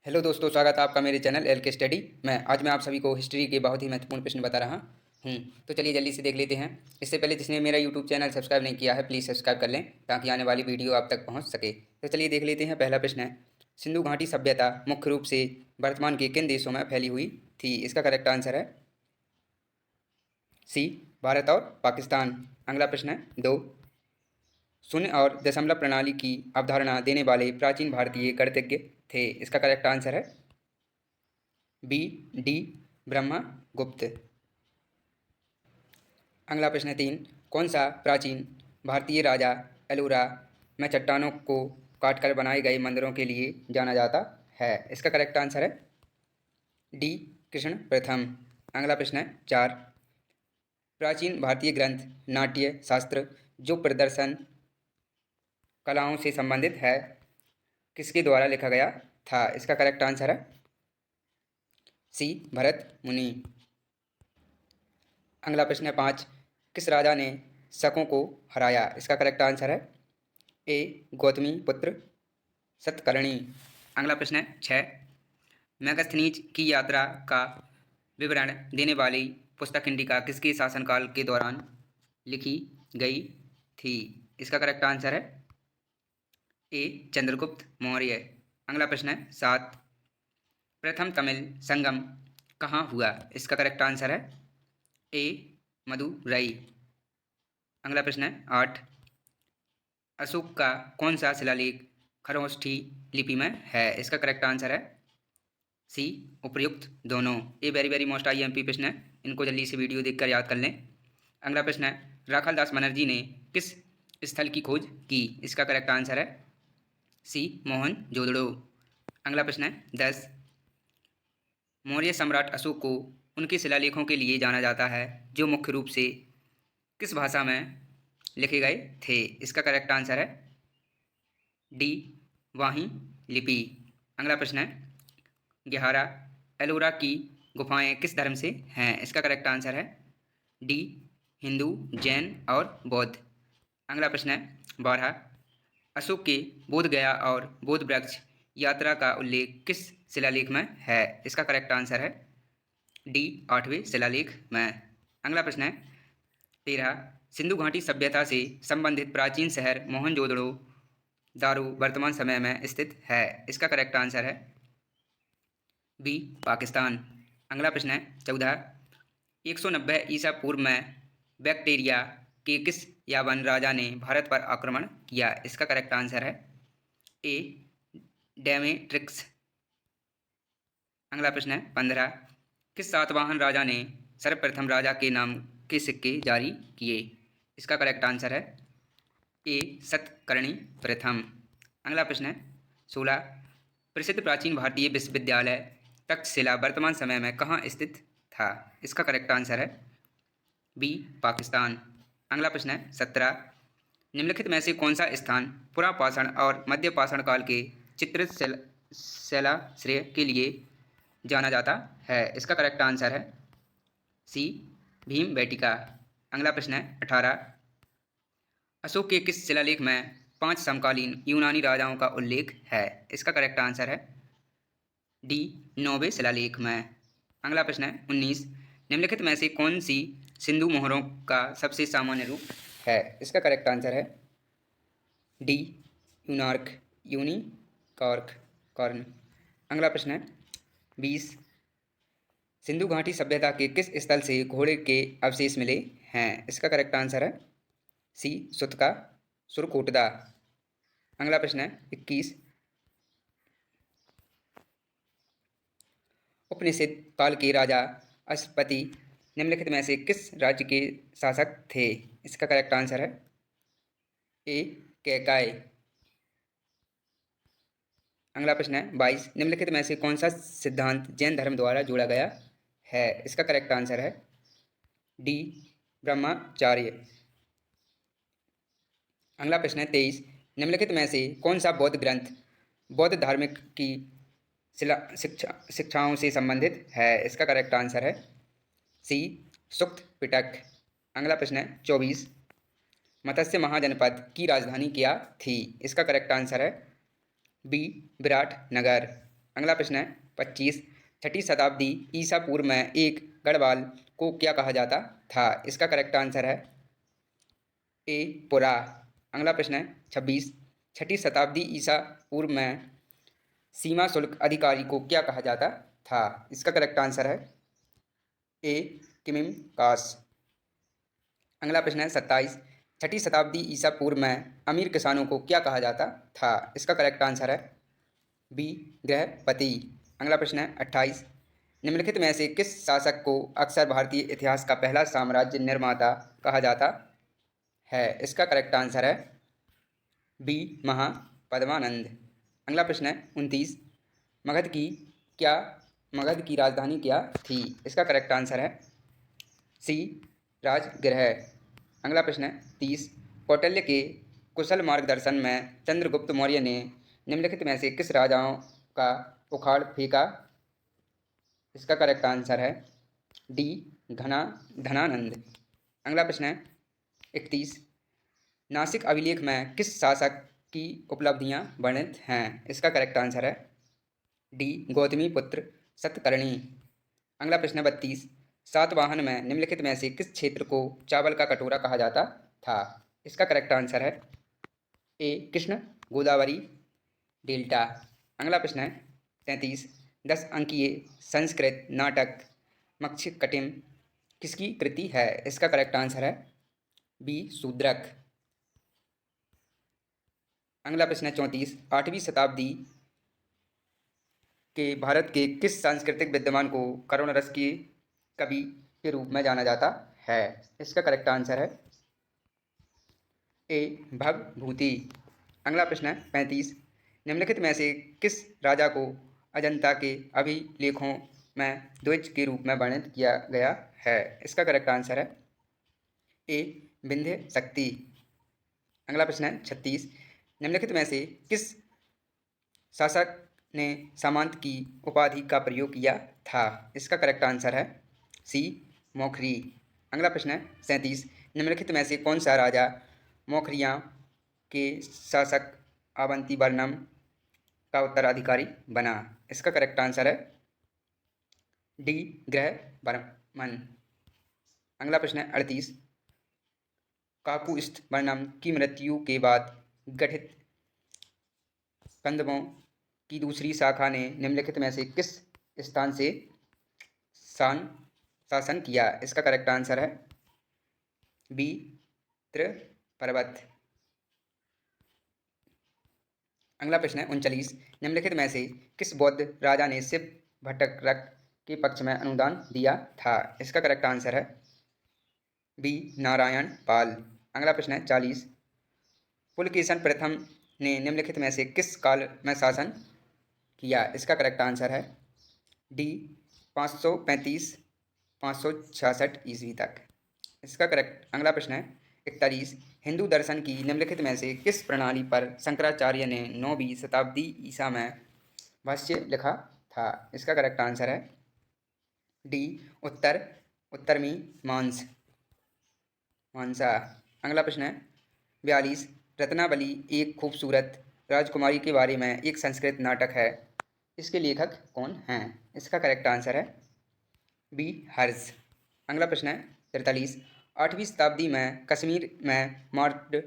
Hello दोस्तों, स्वागत है आपका मेरे चैनल एल के स्टडी में। आज मैं आप सभी को हिस्ट्री के बहुत ही महत्वपूर्ण प्रश्न बता रहा हूँ। तो चलिए जल्दी से देख लेते हैं। इससे पहले जिसने मेरा यूट्यूब चैनल सब्सक्राइब नहीं किया है, प्लीज़ सब्सक्राइब कर लें ताकि आने वाली वीडियो आप तक पहुँच सके। तो चलिए देख लेते हैं। पहला प्रश्न है, सिंधु घाटी सभ्यता मुख्य रूप से वर्तमान के किन देशों में फैली हुई थी? इसका करेक्ट आंसर है सी, भारत और पाकिस्तान। अगला प्रश्न है, दो, शून्य और दशमलव प्रणाली की अवधारणा देने वाले प्राचीन भारतीय गणितज्ञ थे? इसका करेक्ट आंसर है बी, डी, ब्रह्मगुप्त। अगला प्रश्न है, तीन, कौन सा प्राचीन भारतीय राजा एलोरा में चट्टानों को काटकर बनाए गए मंदिरों के लिए जाना जाता है? इसका करेक्ट आंसर है डी, कृष्ण प्रथम। अगला प्रश्न है, चार, प्राचीन भारतीय ग्रंथ नाट्य शास्त्र जो प्रदर्शन कलाओं से संबंधित है किसके द्वारा लिखा गया था? इसका करेक्ट आंसर है सी, भरत मुनि। अगला प्रश्न है, पाँच, किस राजा ने शकों को हराया? इसका करेक्ट आंसर है ए, गौतमी पुत्र सतकर्णी। अगला प्रश्न है, छः, मेगास्थनीज की यात्रा का विवरण देने वाली पुस्तक इंडिका किसके शासनकाल के दौरान लिखी गई थी? इसका करेक्ट आंसर है ए, चंद्रगुप्त मौर्य। अगला प्रश्न है, सात, प्रथम तमिल संगम कहाँ हुआ? इसका करेक्ट आंसर है ए, मदुरई। अगला प्रश्न है, आठ, अशोक का कौन सा शिलालेख खरोष्ठी लिपि में है? इसका करेक्ट आंसर है सी, उपर्युक्त दोनों। ये वेरी वेरी मोस्ट आईएमपी प्रश्न है, इनको जल्दी से वीडियो देखकर याद कर लें। अगला प्रश्न है, राखालदास बनर्जी ने किस स्थल की खोज की? इसका करेक्ट आंसर है सी, मोहनजोदड़ो। अगला प्रश्न है, दस, मौर्य सम्राट अशोक को उनके शिलालेखों के लिए जाना जाता है जो मुख्य रूप से किस भाषा में लिखे गए थे? इसका करेक्ट आंसर है डी, वाही लिपि। अगला प्रश्न है, 11, एलोरा की गुफाएं किस धर्म से हैं? इसका करेक्ट आंसर है डी, हिंदू, जैन और बौद्ध। अगला प्रश्न है, 12, अशोक के बोध गया और बोध वृक्ष यात्रा का उल्लेख किस शिलालेख में है? इसका करेक्ट आंसर है डी, 8वें शिलालेख में। अगला प्रश्न है, 13, सिंधु घाटी सभ्यता से संबंधित प्राचीन शहर मोहनजोदड़ो दारो वर्तमान समय में स्थित है? इसका करेक्ट आंसर है बी, पाकिस्तान। अगला प्रश्न है, 14, 190 ईसा पूर्व में बैक्टीरिया के किस यावन राजा ने भारत पर आक्रमण किया? इसका करेक्ट आंसर है ए, डेमेट्रिक्स। अगला प्रश्न है, 15, किस सातवाहन राजा ने सर्वप्रथम राजा के नाम के सिक्के जारी किए? इसका करेक्ट आंसर है ए, सतकर्णी प्रथम। अगला प्रश्न है, 16, प्रसिद्ध प्राचीन भारतीय विश्वविद्यालय तक्षशिला वर्तमान समय में कहाँ स्थित था? इसका करेक्ट आंसर है बी, पाकिस्तान। अगला प्रश्न है, 17, निम्नलिखित में से कौन सा स्थान पुरापाषाण और मध्यपाषाण काल के चित्रित शिलाश्रय के लिए जाना जाता है? इसका करेक्ट आंसर है सी, भीमबेटका। अगला प्रश्न है, 18, अशोक के किस शिलालेख में 5 समकालीन यूनानी राजाओं का उल्लेख है? इसका करेक्ट आंसर है डी, 9वें शिलालेख में। अगला प्रश्न है, 19, निम्नलिखित में से कौन सी सिंधु मोहरों का सबसे सामान्य रूप है? इसका करेक्ट आंसर है डी, यूनार्क, यूनिकॉर्क, कॉर्न। अगला प्रश्न है, 20, सिंधु घाटी सभ्यता के किस स्थल से घोड़े के अवशेष मिले हैं? इसका करेक्ट आंसर है सी, सुतका, सुरकोटदा। अगला प्रश्न है, 21, उपनिषद काल के राजा अश्वपति निम्नलिखित में से किस राज्य के शासक थे? इसका करेक्ट आंसर है ए, कैकाय। अगला प्रश्न है, 22, निम्नलिखित में से कौन सा सिद्धांत जैन धर्म द्वारा जोड़ा गया है? इसका करेक्ट आंसर है डी, ब्रह्मचार्य। अगला प्रश्न है, 23, निम्नलिखित में से कौन सा बौद्ध ग्रंथ बौद्ध धार्मिक की शिक्षाओं से संबंधित है? इसका करेक्ट आंसर है सी, सुक्त पिटक। अगला प्रश्न है, 24, मत्स्य महाजनपद की राजधानी क्या थी? इसका करेक्ट आंसर है बी, विराट नगर। अगला प्रश्न है 25। छठी शताब्दी ईसा पूर्व में एक गढ़वाल को क्या कहा जाता था? इसका करेक्ट आंसर है ए पुरा। अगला प्रश्न है 26। छठी शताब्दी ईसा पूर्व में सीमा शुल्क अधिकारी को क्या कहा जाता था? इसका करेक्ट आंसर है ए किमिम कास। अगला प्रश्न है 27। छठी शताब्दी ईसा पूर्व में अमीर किसानों को क्या कहा जाता था? इसका करेक्ट आंसर है बी गृहपति। अगला प्रश्न है 28। निम्नलिखित में से किस शासक को अक्सर भारतीय इतिहास का पहला साम्राज्य निर्माता कहा जाता है? इसका करेक्ट आंसर है बी महापद्मानंद। अगला प्रश्न है 29। मगध की क्या मगध की राजधानी क्या थी? इसका करेक्ट आंसर है सी राजगृह। अगला प्रश्न है 30। कौटिल्य के कुशल मार्गदर्शन में चंद्रगुप्त मौर्य ने निम्नलिखित में से किस राजाओं का उखाड़ फेंका? इसका करेक्ट आंसर है डी धनानंद। अगला प्रश्न है 31। नासिक अभिलेख में किस शासक की उपलब्धियां वर्णित हैं? इसका करेक्ट आंसर है डी गौतमी पुत्र सतकर्णी। अगला प्रश्न है 32। सातवाहन में निम्नलिखित में से किस क्षेत्र को चावल का कटोरा कहा जाता था? इसका करेक्ट आंसर है ए कृष्ण गोदावरी डेल्टा। अगला प्रश्न है 33। 10 अंकीय संस्कृत नाटक मक्षकटिम किसकी कृति है? इसका करेक्ट आंसर है बी शूद्रक। अगला प्रश्न है 34। 8वीं शताब्दी के भारत के किस सांस्कृतिक विद्यमान को करुण रस की कवि के रूप में जाना जाता है? इसका करेक्ट आंसर है ए भवभूति। अगला प्रश्न है 35। निम्नलिखित में से किस राजा को अजंता के अभिलेखों में द्विज के रूप में वर्णित किया गया है? इसका करेक्ट आंसर है ए विंध्य शक्ति। अगला प्रश्न है 36। निम्नलिखित में से किस शासक ने सामंत की उपाधि का प्रयोग किया था? इसका करेक्ट आंसर है सी मौखरी। अगला प्रश्न है 37। निम्नलिखित में से कौन सा राजा मौखरियां के शासक अवंती वर्णम का उत्तराधिकारी बना? इसका करेक्ट आंसर है डी ग्रह वर्मन। अगला प्रश्न है 38। काकुस्थ वर्णम की मृत्यु के बाद गठित कंदमों की दूसरी शाखा ने निम्नलिखित में से किस स्थान से शासन किया? इसका करेक्ट आंसर है बी त्र पर्वत। अगला प्रश्न है 39। निम्नलिखित में से किस बौद्ध राजा ने शिव भट्टरक के पक्ष में अनुदान दिया था? इसका करेक्ट आंसर है बी नारायण पाल। अगला प्रश्न है 40। पुलकेशन प्रथम ने निम्नलिखित में से किस काल में शासन किया? इसका करेक्ट आंसर है डी 535 566 ईस्वी तक। इसका करेक्ट अगला प्रश्न है 41। हिंदू दर्शन की निम्नलिखित में से किस प्रणाली पर शंकराचार्य ने 9वीं शताब्दी ईसा में भाष्य लिखा था? इसका करेक्ट आंसर है डी उत्तरमी मानसा। अगला प्रश्न है 42। रत्नावली एक खूबसूरत राजकुमारी के बारे में एक संस्कृत नाटक है। इसके लेखक कौन हैं? इसका करेक्ट आंसर है बी हर्ष। अगला प्रश्न है 43। 8वीं शताब्दी में कश्मीर में मार्ड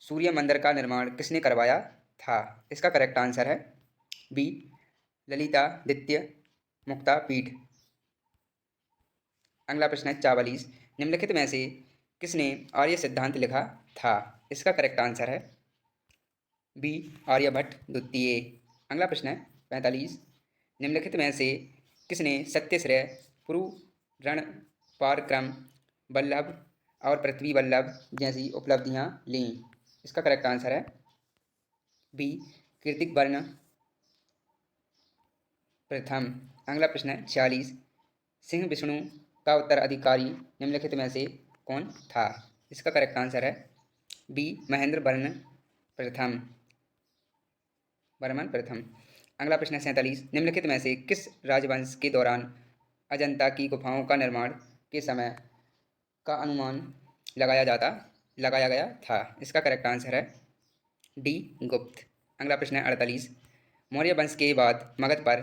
सूर्य मंदिर का निर्माण किसने करवाया था? इसका करेक्ट आंसर है बी ललितादित्य मुक्तापीठ। अगला प्रश्न है 44। निम्नलिखित में से किसने आर्य सिद्धांत लिखा था? इसका करेक्ट आंसर है बी आर्यभट्ट द्वितीय। अगला प्रश्न है 45। निम्नलिखित में से किसने सत्यश्रेय पुरुरण पारक्रम वल्लभ और पृथ्वी वल्लभ जैसी उपलब्धियां लीं? इसका करेक्ट आंसर है बी कीर्तिक वर्ण प्रथम। अगला प्रश्न है 46। सिंह विष्णु का उत्तराधिकारी निम्नलिखित में से कौन था? इसका करेक्ट आंसर है बी महेंद्र वर्मन प्रथम। अगला प्रश्न है 47। निम्नलिखित में से किस राजवंश के दौरान अजंता की गुफाओं का निर्माण के समय का अनुमान लगाया गया था? इसका करेक्ट आंसर है डी गुप्त। अगला प्रश्न है 48। मौर्य वंश के बाद मगध पर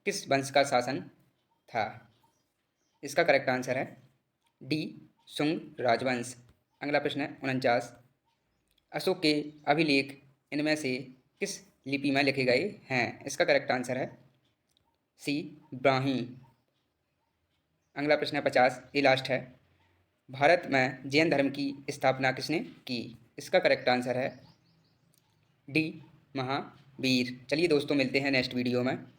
किस वंश का शासन था? इसका करेक्ट आंसर है डी, शुंग राजवंश। अगला प्रश्न है 49। अशोक के अभिलेख इनमें से किस लिपि में लिखे गए हैं? इसका करेक्ट आंसर है सी, ब्राह्मी। अगला प्रश्न है 50, ये लास्ट है। भारत में जैन धर्म की स्थापना किसने की? इसका करेक्ट आंसर है डी, महावीर। चलिए दोस्तों, मिलते हैं नेक्स्ट वीडियो में।